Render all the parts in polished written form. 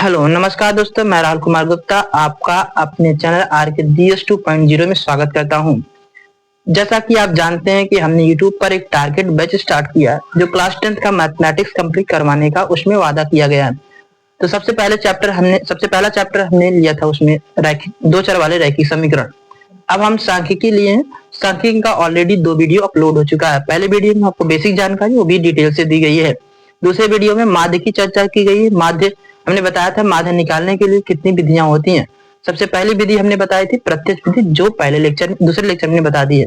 Hello नमस्कार दोस्तों, मैं राहुल कुमार गुप्ता आपका अपने चैनल आर के जीएस 2.0 में स्वागत करता हूं। जैसा कि आप जानते हैं कि हमने YouTube पर एक टारगेट बैच स्टार्ट किया है जो क्लास 10th का मैथमेटिक्स कंप्लीट करवाने का उसमें वादा किया गया है। तो सबसे पहला चैप्टर हमने लिया था उसमें दो चर वाले रैखिक समीकरण। अब हम सांख्यिकी लिए हैं। सांख्यिकी का ऑलरेडी 2 वीडियो अपलोड हो चुका है। पहले वीडियो में आपको बेसिक जानकारी वो भी डिटेल से दी गई है। दूसरे वीडियो में माध्य की चर्चा की गई है। माध्य हमने बताया था माध्य निकालने के लिए कितनी विधियां होती हैं। सबसे पहली विधि हमने बताई थी प्रत्यक्ष विधि, जो दूसरे लेक्चर में बता दी है।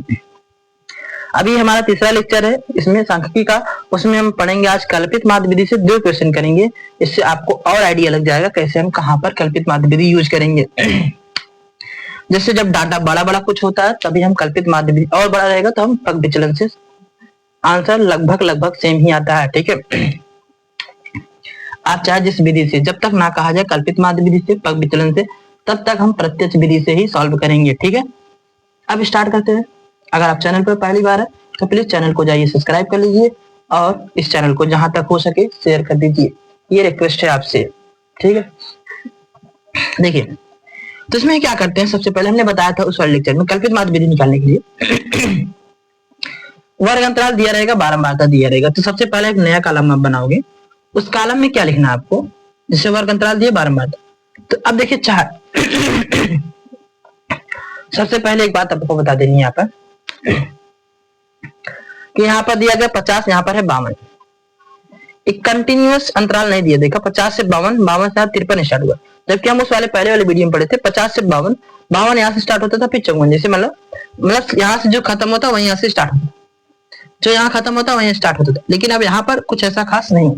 अभी हमारा तीसरा लेक्चर है इसमें सांख्यिकी का। उसमें हम पढ़ेंगे आज कल्पित माध्य विधि से 2 क्वेश्चन करेंगे। इससे आपको और आइडिया लग जाएगा कैसे हम कहां पर कल्पित माध्य विधि यूज करेंगे। जैसे जब डाटा बड़ा बड़ा कुछ होता है तभी हम कल्पित माध्य विधि, और बड़ा रहेगा तो हम पग विचलन से आंसर लगभग सेम ही आता है। ठीक है, आप चाहे जिस विधि से, जब तक ना कहा जाए कल्पित माध्य विधि से, पग विचलन से, तब तक हम प्रत्यक्ष विधि से ही सॉल्व करेंगे। ठीक है, अब स्टार्ट करते हैं। अगर आप चैनल पर पहली बार है तो प्लीज चैनल को जाइए सब्सक्राइब कर लीजिए और इस चैनल को जहां तक हो सके शेयर कर दीजिए। ये रिक्वेस्ट है आपसे। ठीक है, देखिए तो इसमें क्या करते हैं। सबसे पहले हमने बताया था उस वाले लेक्चर में कल्पित माध्य विधि निकालने के लिए वर्ग अंतराल दिया रहेगा, बारंबारता दिया रहेगा। तो सबसे पहले एक नया कॉलम आप बनाओगे। उस कॉलम में क्या लिखना है आपको, जिससे वर्ग अंतराल दिया बारंबारता। तो अब देखिए चार सबसे पहले एक बात आपको बता देनी है यहाँ पर कि यहाँ पर दिया गया 50, यहाँ पर है 52। एक कंटिन्यूअस अंतराल नहीं दिया, देखा 50 से 52, 52 से 53 स्टार्ट हुआ। जबकि हम उस वाले पहले वाले वीडियो में पढ़े थे 50 से 52, 52 यहाँ से स्टार्ट होता था, फिर 54, जैसे मतलब यहाँ से जो खत्म होता वहीं यहाँ से स्टार्ट होता, जो यहाँ खत्म होता वहीं स्टार्ट होता था। लेकिन अब यहाँ पर कुछ ऐसा खास नहीं,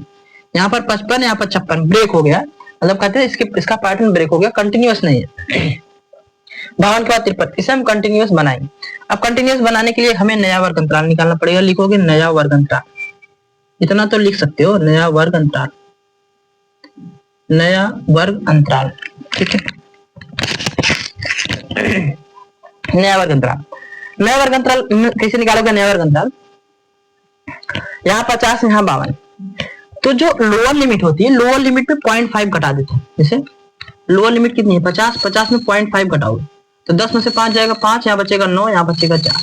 यहाँ पर 55, यहाँ पर 56 ब्रेक हो गया। मतलब कहते हैं इसका पैटर्न ब्रेक हो गया, कंटिन्यूअस नहीं है। 52 के बाद 53, इसे हम कंटिन्यूअस बनाएंगे। अब कंटिन्यूअस बनाने के लिए हमें नया वर्ग अंतराल निकालना पड़ेगा। लिखोगे नया वर्ग अंतराल, इतना तो लिख सकते हो, नया वर्ग अंतराल, नया वर्ग अंतराल। ठीक है, नया वर्ग अंतराल, नया वर्ग अंतराल कैसे निकालोगे। नया वर्ग अंतराल यहाँ 50, यहाँ 52, तो जो लोअर लिमिट होती है, लोअर लिमिट पे 0.5 घटा देते हैं। जैसे लोअर लिमिट कितनी है 50, 50 में 0.5 घटाओगे तो 10 में से 5 जाएगा 5, यहाँ बचेगा 9, यहाँ बचेगा 4,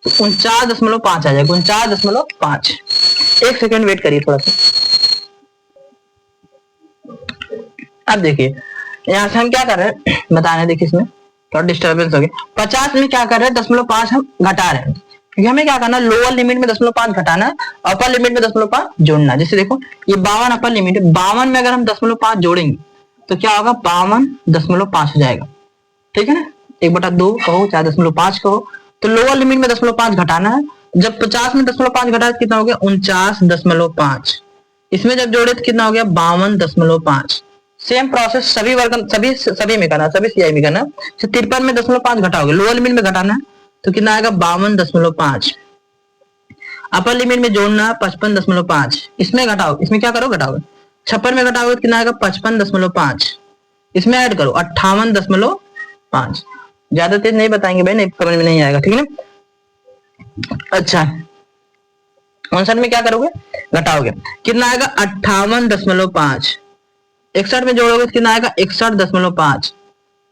तो 49.5 आ जाएगा, 49.5। एक सेकेंड वेट करिए थोड़ा सा। अब देखिए यहाँ से हम क्या कर रहे हैं बता रहे हैं। देखिए इसमें थोड़ा डिस्टर्बेंस हो गया। 50 में क्या कर रहे हैं 0.5 हम घटा रहे हैं, क्योंकि हमें क्या करना है लोअर लिमिट में 0.5 घटाना है, अपर लिमिट में 0.5 जोड़ना। जैसे देखो ये 52 अपर लिमिट है, 52 में अगर हम 0.5 जोड़ेंगे तो क्या होगा 52.5 हो जाएगा। ठीक है ना, 1/2 कहो चाहे 0.5 कहो, तो लोअर लिमिट में 0.5 घटाना है। जब 50 में 0.5 घटाए तो कितना हो गया 49.5। इसमें जब जोड़े तो कितना हो गया 52.5। सेम प्रोसेस सभी में करना, सभी सीआई में करना। 53 में 0.5 घटाओगे, लोअर लिमिट में घटाना है तो कितना आएगा 52.5। अपर लिमिट में जोड़ना 55.5। इसमें घटाओ, इसमें क्या करो घटाओगे, 56 में घटाओगे तो कितना आएगा 55.5। इसमें ऐड करो 58.5। ज्यादा तेज नहीं बताएंगे भाई, नहीं समझ में नहीं आएगा। ठीक है ना। अच्छा 59 में क्या करोगे घटाओगे, कितना आएगा 58.5। 61 में जोड़ोगे तो कितना आएगा 61.5।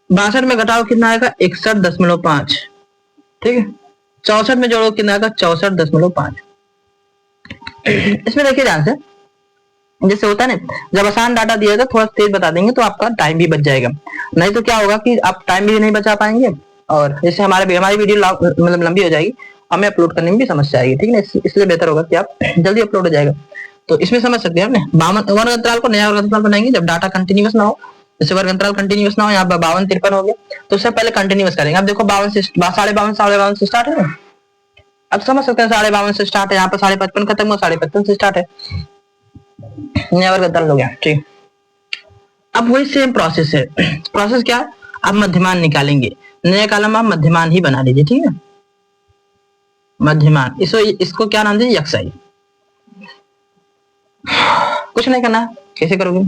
62 में घटाओ कितना आएगा 61.5। ठीक है, 64 में जोड़ो कितना आएगा 64.5। इसमें देखिए ध्यान से, जैसे होता है ना जब आसान डाटा दिया जाता थोड़ा तेज बता देंगे तो आपका टाइम भी बच जाएगा। नहीं तो क्या होगा कि आप टाइम भी नहीं बचा पाएंगे और जैसे हमारी वीडियो मतलब लंबी हो जाएगी, हमें अपलोड करने में भी समस्या आएगी। ठीक है ना, इसलिए बेहतर होगा कि आप जल्दी अपलोड हो जाएगा। तो इसमें समझ सकते हैं आपने 52 वर्ग अंतराल को नया वर्ग अंतराल बनाएंगे जब डाटा कंटिन्यूअस ना हो। जैसे वर्ग अंतराल कंटिन्यूअस ना हो, यहाँ पर 52, 53 हो गया तो उससे पहले कंटिन्यूअस करेंगे। अब देखो 52 से 52.5 से स्टार्ट है। अब समझ सकते हैं 52.5 से स्टार्ट है, यहाँ पर 55.5 खत्म हुआ, 55.5 से स्टार्ट है, नया वर्ग अंतराल हो गया। ठीक, अब वही सेम प्रोसेस है। प्रोसेस क्या, आप मध्यमान निकालेंगे। नया कॉलम आप मध्यमान ही बना लीजिए। ठीक है, मध्यमान, इसको क्या नाम दीजिए यक्साई। कुछ नहीं करना, कैसे करोगे,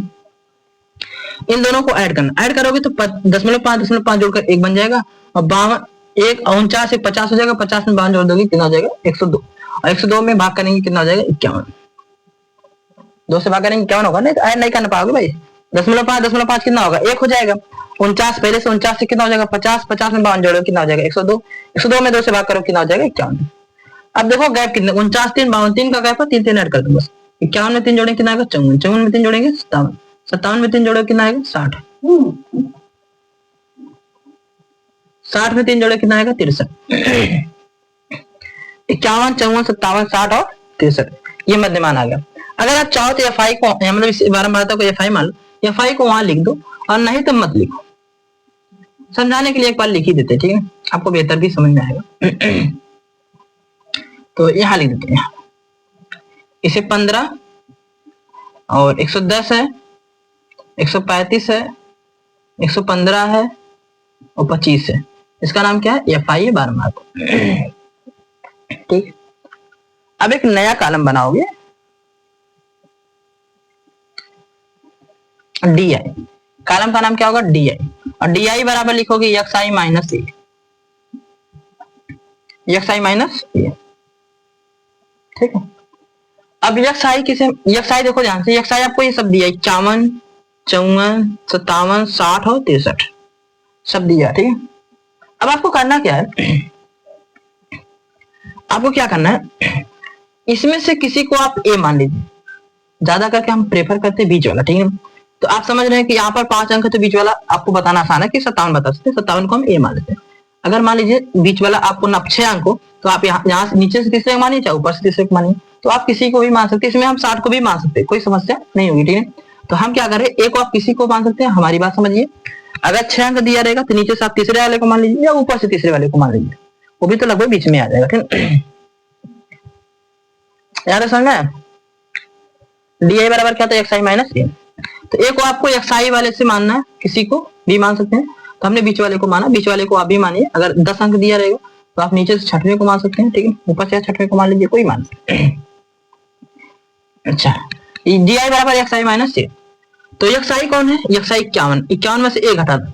इन दोनों को ऐड करना। ऐड करोगे तो 0.5 जोड़कर 1 बन जाएगा और 49 से 50 हो जाएगा। 50 में 52 जोड़ दोगे कितना हो जाएगा 102, और 102 में भाग करेंगे कितना हो जाएगा 51। 2 से भाग करेंगे 51 होगा, नहीं तो ऐड नहीं करना पाओगे भाई, 0.5 कितना होगा 1 हो जाएगा। 49 पहले से 49 से कितना हो जाएगा 50, 50 में 52 जोड़ो कितना हो जाएगा 102, 102 में 2 से भाग करो कितना हो जाएगा 51। अब देखो गैप कितने 49 3 52 3 का गैप है 3 3 ऐड कर दो बस। 51 में 3 जोड़ेंगे कितना आएगा 54, 54 में 3 जोड़ेंगे 57, 57 में 3 जोड़ो कितना आएगा 60, 60 में 3 जोड़े कितना आएगा 63। 51 54 57 60 और 63 ये मध्यमान आ गया। अगर आप चाहो तो FI को मतलब इस बारंबारता को FI मान लो, FI को वहां लिख दो और नहीं तो मत लिखो, समझाने के लिए एक बार लिख ही देते, ठीक है, आपको बेहतर भी समझ में आएगा। तो यहाँ लिख देते हैं, इसे 15 और 110 है, 135 है, 115 है और 25 है, इसका नाम क्या है FI है बारंबारता, ठीक। अब एक नया कॉलम बनाओगे DI, कॉलम का नाम क्या होगा DI, और DI बराबर लिखोगे XI minus A, XI minus A, ठीक है। अब XI किसे, XI देखो ध्यान से, XI आपको ये सब दिया 51 54 57 60 और 63 सब दिया, ठीक है। अब आपको करना क्या है, आपको क्या करना है, इसमें से किसी को आप A मान लीजिए, ज्यादा करके हम प्रेफर करते हैं बीच वाला, ठीक है। तो आप समझ रहे हैं कि यहाँ पर 5 अंक है तो बीच वाला आपको बताना आसान है कि 57 बता सकते हैं, 57 को हम A मान लेते हैं। अगर मान लीजिए बीच वाला आपको 6 अंक हो तो आप यहाँ से नीचे से तीसरे को मानिए चाहे ऊपर से तीसरे को मानिए, तो आप किसी को भी मान सकते हैं, इसमें हम 60 को भी मान सकते हैं, कोई समस्या नहीं होगी, ठीक है। तो हम क्या करें, A को आप किसी को मान सकते हैं, हमारी बात समझिए, अगर 6 अंक दिया रहेगा तो नीचे से आप तीसरे वाले को मान लीजिए या ऊपर से तीसरे वाले को मान लीजिए, वो भी तो लगभग बीच में आ जाएगा, ठीक। याद समझ में, DI बराबर क्या था XI माइनस A, तो A को आपको XI वाले से मानना है, किसी को भी मान सकते हैं, तो हमने बीच वाले को माना, बीच वाले को आप भी मानिए। अगर 10 अंक दिया रहेगा तो आप नीचे से 6वें को मान सकते हैं, ठीक है, ऊपर से 6वें को मान लीजिए, कोई मान सकते हैं। अच्छा, DI बराबर XI माइनस A, तो XI कौन है, XI 51, 51 में से A घटा दो,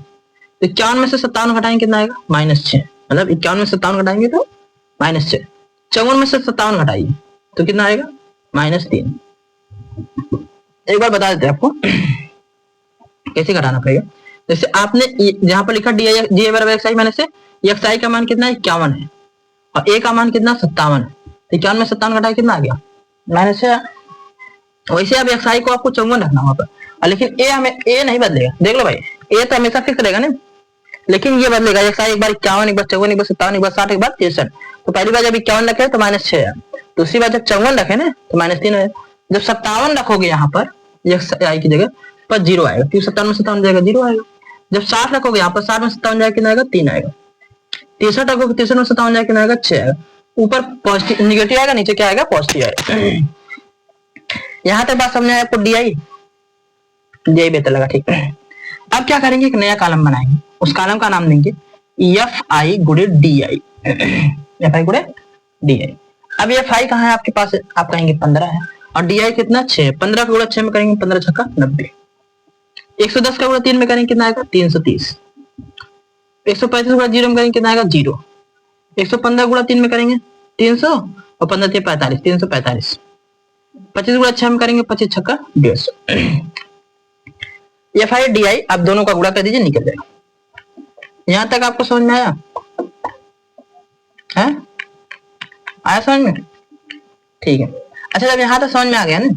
तो 51 में से 57 घटाएंगे कितना आएगा -6, मतलब 51 में 57 घटाएंगे तो -6, 54 में से 57 घटाइए तो कितना आएगा -3। एक बार बता देते हैं आपको कैसे घटाना पड़ेगा। जैसे आपने जहां पर लिखा DI बराबर XI माइनस से, XI का मान कितना है 51 है और A का मान कितना 57 है, तो 51 में 57 घटाए कितना आ गया -6। वैसे अब XI को आपको 54 रखना वहां पर, लेकिन A हमें A नहीं बदलेगा, देख लो भाई, A तो हमेशा फिक्स रहेगा ना, लेकिन ये बदलेगा, XI एक बार 51 एक बार 54 एक बार 57 एक बार 60 एक बार 63। तो पहली बार जब 51 रखे तो -6 है, दूसरी बार जब 54 रखे ना तो -3 है, जब 57 रखोगे यहाँ पर XI की जगह पर 0 आएगा, क्योंकि 57 में 57 जाएगा 0 आएगा। जब 60 रखोगे यहाँ पर 60 में 57 जाएगा कितना आएगा 3 आएगा। 63 रखोगे 63 में 57 जाएगा कितना आएगा 6 आएगा। ऊपर पॉजिटिव निगेटिव आएगा, नीचे क्या आएगा पॉजिटिव आएगा। यहाँ तक बात समझ आए आपको, DI बेहतर लगा, ठीक है। अब क्या करेंगे, एक नया कॉलम बनाएंगे, उस कॉलम का नाम देंगे FI गुणे DI, FI गुणे DI। अब FI कहाँ है आपके पास, आप कहेंगे 15 है, और DI कितना 6, 15 का गुणा 6 में करेंगे 15 छक्का 90, 110 का गुणा 3 में करेंगे कितना आएगा 330, 135 गुणा 0 में करेंगे कितना आएगा 0, 115 गुणा 3 में करेंगे 300 और 15 45 345, 25 गुणा 6 में करेंगे 25 छक्का 150। FI DI आप दोनों का गुणा कर दीजिए, निकल जाएगा। यहां तक आपको समझ में आया है? आया समझ में, ठीक है। अच्छा, जब यहाँ तक समझ में आ गया ना,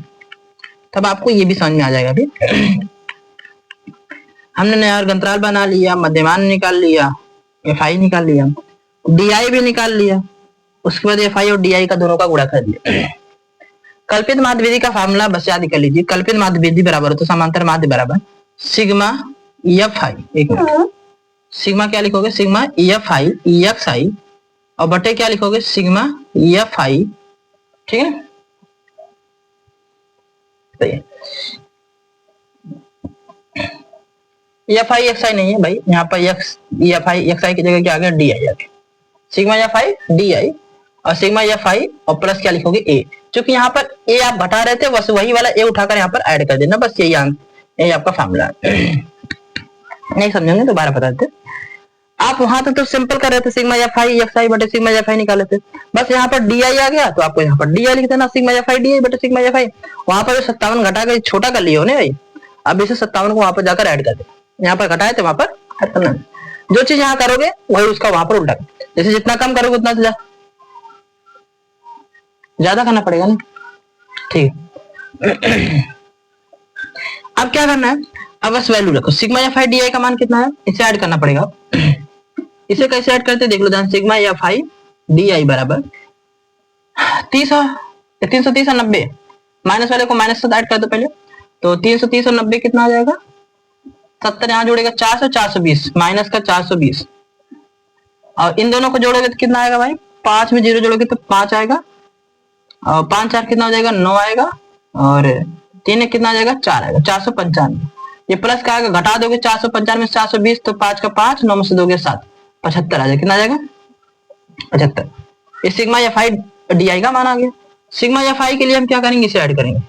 तब आपको ये भी समझ में आ जाएगा। अभी हमने नया अंतराल बना लिया, मध्यमान निकाल लिया, FI निकाल लिया, DI भी निकाल लिया, उसके बाद FI और DI का दोनों का गुणा कर लिया। कल्पित माध्य विधि का फार्मूला बस याद कर लीजिए, कल्पित माध्य विधि बराबर हो तो समांतर माध्य बराबर सिग्मा FI, एक मिनट, सिग्मा क्या लिखोगे, सिग्मा FI EXI और बटे क्या लिखोगे, सिग्मा FI, ठीक है। FI XI नहीं है भाई, यहाँ पर FI XI की जगह क्या आ गया DI आ गया, सिग्मा FI DI और सिग्मा FI और प्लस क्या लिखोगे A, क्योंकि यहाँ पर A आप घटा रहे थे, बस वही वाला A उठाकर यहाँ पर ऐड कर देना, बस यही आपका फार्मूला है। नहीं समझेंगे दोबारा बता देते, आप वहां तक तो सिंपल कर रहे थे, सिग्मा FI XI बटे सिग्मा FI निकाले थे, बस यहाँ पर DI आ गया तो आपको यहाँ पर DI लिख देना, सिग्मा FI DI बटे सिग्मा FI। वहां पर 57 घटा कर छोटा कर लिए हो ना भाई, अब इसे 57 को वहां पर जाकर ऐड कर दे, यहाँ पर घटाए थे वहां पर ऐड करना, जो चीज यहाँ करोगे वही उसका वहां पर उल्टा, जैसे जितना कम करोगे उतना ज्यादा करना पड़ेगा ना, ठीक। अब क्या करना है, अब बस वैल्यू रखो, sigma F I D I का मान कितना है, इसे ऐड करना पड़ेगा। इसे कैसे ऐड करते देख लो ध्यान, sigma F I D I बराबर 330 और 90, माइनस वाले को माइनस से ऐड कर दो पहले, तो 330 और 90 कितना आ जाएगा, 70 यहाँ जोड़ेगा 400, 420 माइनस का 420, और इन दोनों को जोड़ोगे तो कितना आएगा भाई, 5 में 0 जोड़ोगे तो 5 आएगा, और 5 4 कितना हो जाएगा 9 आएगा, और 3 कितना आ जाएगा 4 आएगा, 495। ये प्लस का आएगा, घटा दोगे 495 में 420 तो 5 का 5, 9 में से दोगे 7, 75 आ जाएगा, कितना आ जाएगा 75। ये sigma F I D I का मान आ गया। सिग्मा एफ आई के लिए हम क्या करेंगे, इसे ऐड करेंगे,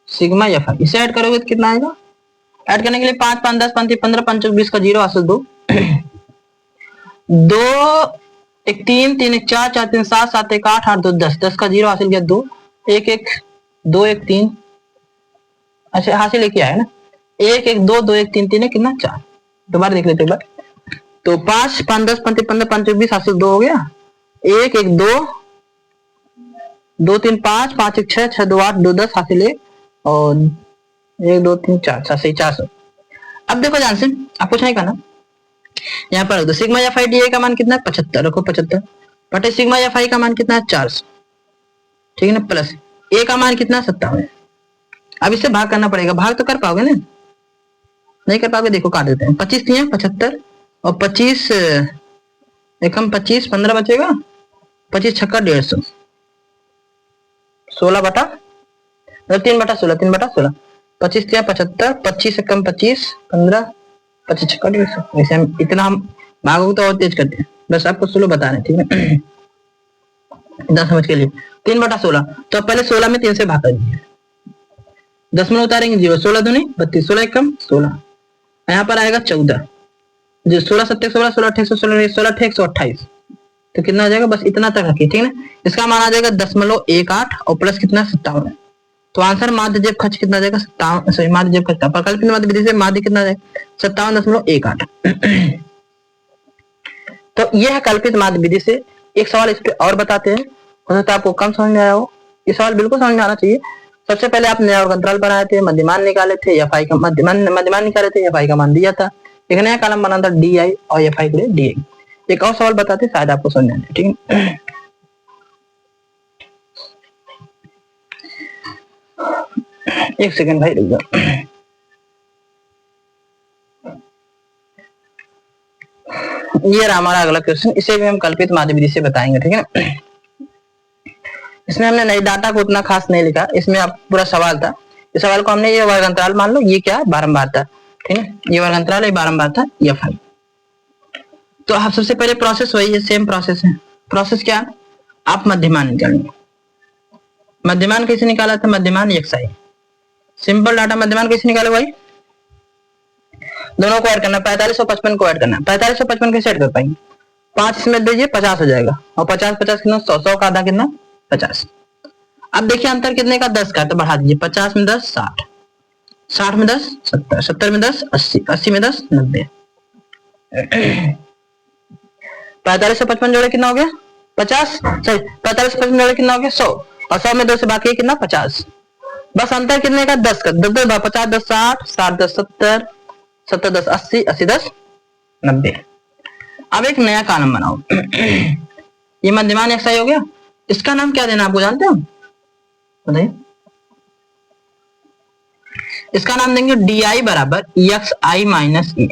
सिग्मा एफ आई इसे ऐड करोगे तो कितना आएगा, ऐड करने के लिए 5 5 10 5 15 5 20 का 0 हासिल 2 2 1 3 3 1 4 4 3 7 7 1 8 8 2 10 10 का 0 हासिल किया 2 1 1 2 1 3, अच्छा हासिल लेके आया ना, 1 1 2 2 1 3 3 कितना 4, दोबारा देख लेते एक बार, तो 5 5 10 5 15 5 20 हासिल 2 हो गया, 1 1 2 2 3 5 5 1 6 6 2 8 2 10 हासिल 1, और 1 2 3 4 7 से 400। अब देखो ध्यान से, आप कुछ नहीं करना, यहाँ पर रख दो, sigma F I D I का मान कितना है 75, रखो 75 बटे सिग्मा एफ आई का मान कितना है 400, ठीक है ना, प्लस ए का मान कितना है 57। अब इससे भाग करना पड़ेगा, भाग तो कर पाओगे ना, नहीं कर पाओगे देखो काट देते हैं, 25 दिए 75 और 25 एकम 25 15 बचेगा, 25 छक्का 150, 16 बटा 3 बटा 16 3 बटा 16, 25 दिया 75, 25 एकम 25 15 25 छक्का 150, वैसे हम इतना हम भागोगे तो और तेज करते हैं, बस आपको 16 बता रहे ठीक है। इतना समझ के लिए 3 बटा 16, तो पहले 16 में 3 से भाग कर दीजिए, 10 में उतारेंगे 0, 16 दूनी 32, 16 एकम 16, यहाँ पर आएगा 14, जो 16 7 16 16 28 16 16 128, तो कितना आ जाएगा, बस इतना तक रखिए ठीक है ना। इसका मान आ जाएगा 0.18 और प्लस कितना 57, तो आंसर माध्य जेब खर्च कितना आ जाएगा 57, सॉरी माध्य जेब खर्च प्रकल्पित माध्य विधि से माध्य कितना आ जाएगा 57.18। तो यह है कल्पित माध्य विधि से। एक सवाल इस पे और बताते हैं, हो सकता है आपको कम समझ में आया हो, ये सवाल बिल्कुल समझ में आना चाहिए। सबसे पहले आपने और अंतराल बनाए थे, मध्यमान निकाले थे, एफ आई का मध्यमान निकाले थे, एफ आई का मान दिया था, एक नया कॉलम बना था डी आई और एफ आई के लिए डी आई। एक और सवाल बताते शायद आपको समझ में आए, ठीक है। एक सेकंड भाई रुक जाओ, ये रहा हमारा अगला क्वेश्चन, इसे भी हम कल्पित माध्य विधि से बताएंगे ठीक है ना। इसमें हमने नई डाटा को उतना खास नहीं लिखा, इसमें आप पूरा सवाल था, इस सवाल को हमने ये वर्ग अंतराल मान लो, ये क्या है बारंबार था ठीक है, ये वर्ग अंतराल है बारंबार था एफ आई। तो आप सबसे पहले प्रोसेस वही है, सेम प्रोसेस है। प्रोसेस क्या, आप मध्यमान निकालेंगे, मध्यमान कैसे निकाला था, मध्यमान एक्स आई, सिंपल डाटा मध्यमान कैसे निकाले भाई, दोनों को ऐड करना, 45 और 55 को ऐड करना, 45 और 55 कैसे ऐड कर पाएंगे, 5 इसमें दीजिए 50 हो जाएगा, और 50 50 कितना 100, 100 का आधा कितना 50। अब देखिए अंतर कितने का 10 का, तो बढ़ा दीजिए, 50 में 10 60, 60 में 10 70, 70 में 10 80, 80 में 10 90। 45 से 55 जोड़े कितना हो गया 50, सॉरी 45 से 55 जोड़े कितना हो गया 100, और 100 में 2 से बाकी कितना 50, बस अंतर कितने का 10 का, 10 50 10 60, 60 10 70, 70 10 80, 80 10 90। अब एक नया कॉलम बनाओ, ये मध्यमान एक्स आई हो गया, इसका नाम क्या देना आपको जानते हो बताइए, इसका नाम देंगे डी आई बराबर एक्स आई माइनस ए,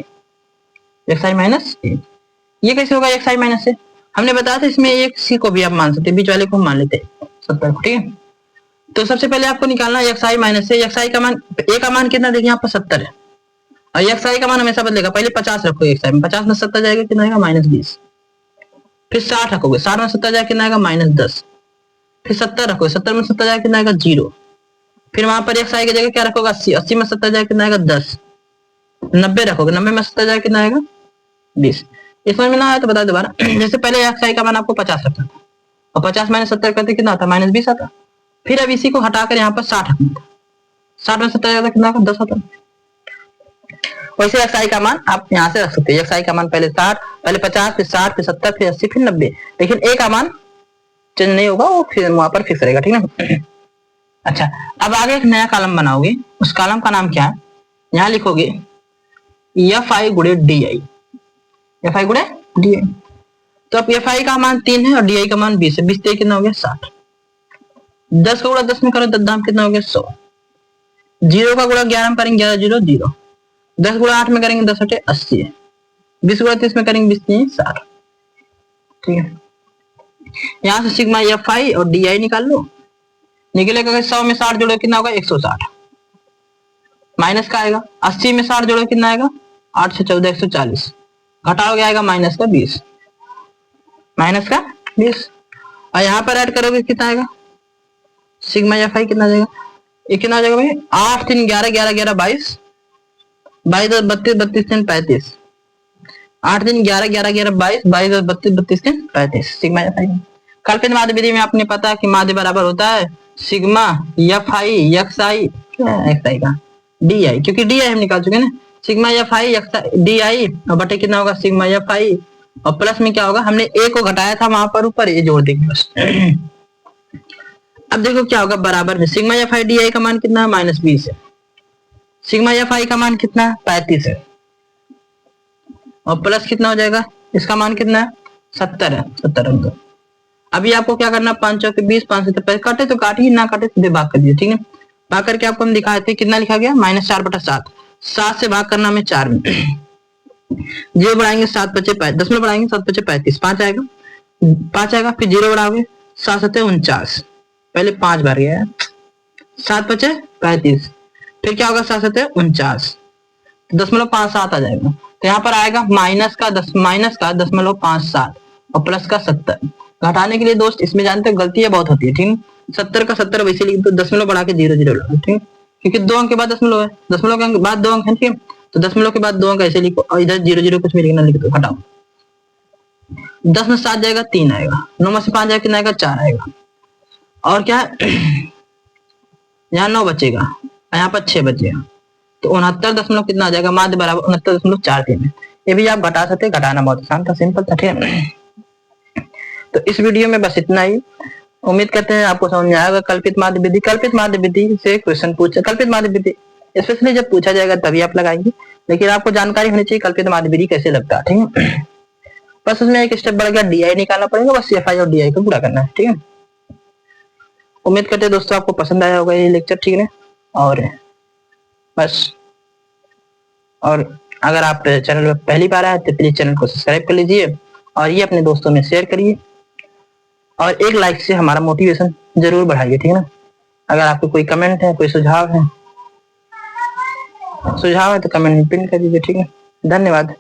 एक्स आई माइनस ए। ये कैसे होगा एक्स आई माइनस ए, हमने बताया था इसमें एक सी को भी आप मान सकते, बीच वाले को मान लेते 70 को, ठीक है। तो सबसे पहले आपको निकालना है एक्स आई माइनस ए, एक्स आई का मान, ए का मान कितना देखिए यहाँ पर 70 है, और एक्स आई का मान हमेशा बदलेगा, पहले 50 रखो एक्स आई में, 50 में 70 जाएगा कितना आएगा -20, फिर 60 रखोगे, 60 में 70 जाएगा कितना आएगा -10, फिर 70 रखोगे, 70 में 70 जाएगा कितना आएगा 0, फिर वहां पर एक्स आई की जगह क्या रखोगे 80, 80 में 70 जाएगा कितना आएगा 10, 90 रखोगे, 90 में 70 जाएगा कितना आएगा 20। इस समझ में ना आया तो बता दोबारा, जैसे पहले एक्स आई का मान आपको 50 रखना था, और 50 - 70 करते कितना आता -20 आता, फिर अब इसी को हटाकर यहाँ पर 60 रखना था, 60 में 70 ज्यादा कितना होगा? 10 आता। वैसे xi का मान आप यहाँ से रख सकते हैं। xi का मान पहले 60, पहले 50, फिर 60, फिर 70, फिर 80, फिर 90, लेकिन a का मान चेंज नहीं होगा, वो फिर वहां पर फिक्स रहेगा, ठीक है। अच्छा, अब आगे एक नया कॉलम बनाओगे, उस कॉलम का नाम क्या है? यहाँ लिखोगे fi गुणे डी आई, fi गुणे डी आई। तो अब fi का मान 3 है और डी आई का मान 20 है। 20 से कितना हो गया? 60। 10 का गुणा 10 में करो, 10 दाम कितना हो गया? 100। 0 का गुणा 11 में करेंगे, 11 0 0। 10 गुणा 8 में करेंगे, 10 8 80। 20 गुणा 30 में करेंगे, 20 3 60। ठीक है, यहाँ से सिग्मा fi और डी आई निकाल लो। निकलेगा 100 में 60 जोड़ो कितना होगा? 160। माइनस का आएगा 80 में 60 जोड़ो कितना आएगा? 8 से 14 140। घटाओगे आएगा माइनस का 20, माइनस का 20। और यहाँ पर ऐड करोगे कितना आएगा? सिग्मा fi कितना आ जाएगा? ये कितना आ जाएगा भाई? 8 3 11 11 11 22, 22 32 32 3 35। 8 3 11 11 11 22, 22 32 32 3 35। Sigma fi। कल्पित माध्य विधि में आपने पता है कि माध्य बराबर होता है सिग्मा fi xi का डी आई, क्योंकि डी आई हम निकाल चुके ना। सिग्मा fi डी आई और बटे कितना होगा? सिग्मा fi और प्लस में क्या होगा? हमने a को घटाया था वहां पर, ऊपर ये जोड़ देंगे बस। अब देखो क्या होगा, बराबर में सिग्मा fi डी आई का मान कितना है? -20 है। सिग्मा fi का मान कितना है? 35 है। और प्लस कितना हो जाएगा? इसका मान कितना है? 70 है। 70 अंक। अभी आपको क्या करना? 5 चौके 20, 5 से 50, काटे तो काटिए, ना काटे तो भाग कर दीजिए, ठीक है। भाग करके आपको हम दिखाए थे, कितना लिखा गया? -4/7। 7 से भाग करना में 4 में, 0 बढ़ाएंगे 7 बचे 5, 10 में बढ़ाएंगे 7 बचे 35, 5 आएगा, 5 आएगा, फिर 0 बढ़ाओगे 7 7 49, पहले 5 भर गया है, 7 बचे 35, फिर क्या होगा? 7 7 49, 0.57 आ जाएगा। तो यहाँ पर आएगा माइनस का 0.57 और प्लस का 70। घटाने के लिए दोस्त इसमें जानते हो गलतियां बहुत होती है, ठीक है। 70 का 70 वैसे लिख दो, 10 बढ़ा के 0 0 लगा, ठीक है, क्योंकि 2 अंक के बाद 10 है, 10 के बाद 2 अंक है, ठीक है। तो 10 के बाद 2 अंक ऐसे लिखो और इधर 0 0 कुछ भी लिखना, लिख दो, घटाओ। 10 में 7 जाएगा 3 आएगा, 9 में से 5 जाएगा कितना आएगा? 4 आएगा। और क्या है? यहाँ 9 बचेगा, यहाँ पर 6 बचेगा, तो 69 कितना आ जाएगा? माध्य बराबर 69.43 है। ये भी आप घटा सकते, घटाना बहुत आसान था, सिंपल था, ठीक है। तो इस वीडियो में बस इतना ही। उम्मीद करते हैं आपको समझ में आएगा कल्पित माध्य विधि। कल्पित माध्य विधि से क्वेश्चन पूछे, कल्पित माध्य विधि स्पेशली जब पूछा जाएगा तभी आप लगाएंगे, लेकिन आपको जानकारी होनी चाहिए कल्पित माध्य विधि कैसे लगता है, ठीक है। बस उसमें एक स्टेप बढ़ गया, डी आई निकालना पड़ेगा, बस fi और डी आई को पूरा करना है, ठीक है। उम्मीद करते हैं दोस्तों आपको पसंद आया होगा ये लेक्चर, ठीक है। और बस, और अगर आप चैनल में पहली बार आए तो प्लीज चैनल को सब्सक्राइब कर लीजिए और ये अपने दोस्तों में शेयर करिए, और एक लाइक से हमारा मोटिवेशन जरूर बढ़ाइए, ठीक है ना। अगर आपको कोई कमेंट है, कोई सुझाव है तो कमेंट में पिन कर दीजिए, ठीक है। धन्यवाद।